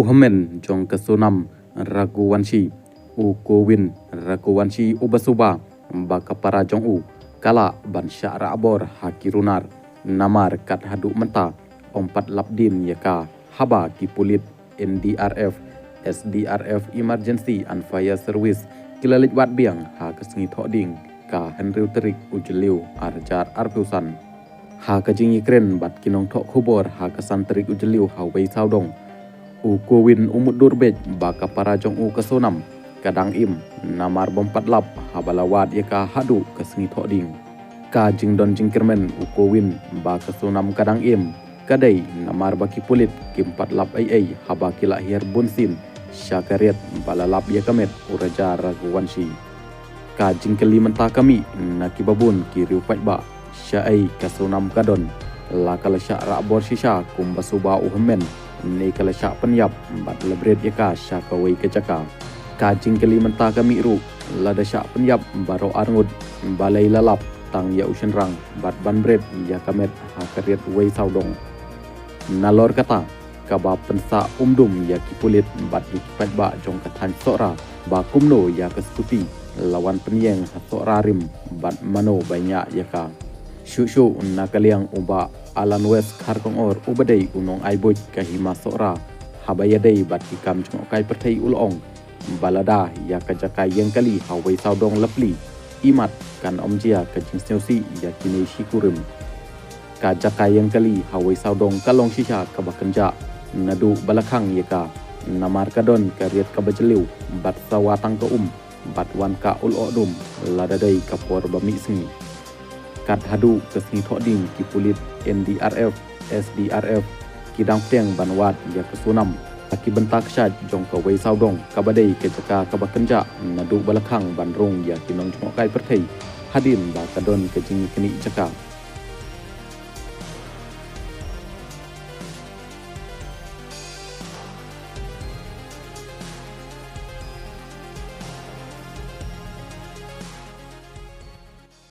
Uhamen jong kesunam Raguwanshi Ukowin Raguwanshi Ubasuba Bakapara jong u kala ban syara abor hakirunar namar kat haduk menta ompat labdin yaka haba kipulit NDRF SDRF Emergency and Fire Service kilalit wat biang ha kesengi thoding ka Henry Terik ujeliu arjar arpusan ha kajing ikren bat kinong thok khubor ha kesan terik ujeliu ha wei saudong Ukowin umut durbej baka para jong u kesonam kadang im namar bompat lap habalawat yaka hadu kesengi thoding ka jingdon jingkermen Ukowin ba kesonam kadang im kadai namar baki pulit kimpat lap ai haba kila hier bunsin syakariat balalap yakamet uraja Raguwanshi ka jingkeli menta kami nakibabun kiriu patba syai kesonam kadon la kala syak rabor shisha kumbasuba uhamen ni kala syak penyap bat lebret yaka syakawai kecaka ka jingkeli menta kami ru lada syak penyap baro arngud balai lalap tang ya usenrang bat banbret yakamet hakariat wei saudong nalor kata kaba pensa umdum ya kipulit bat ikipat ba jong katan sora ba kumno ya keskuti lawan penyeng sora rim bat mano banyak yaka syushu nakaliang uba Alan West Kharkong or ubadai unong aiboj kahima sora habayadai bat ikam jong kai pertai ulong balada ya kajakai yang kali hawai saudong lepli imat kan omjia kajing sneusi ya kini shikurim kajakai yang kali hawai saudong kalong shisha kabakenja nadu balakang yaka namar kadon kariat kabajeliu bat sawatang ke bat wan ka ulodum ladadai kapor bami sengi kat hadu kesengi thoding kipulit NDRF SDRF kidang peng banwat ya kesunam aki bentak syad jong ka wei saudong kabadai kejaka kabakenja nadu balakang bandrong ya kinong jong kai perthai hadin ba kadon kejing kini caka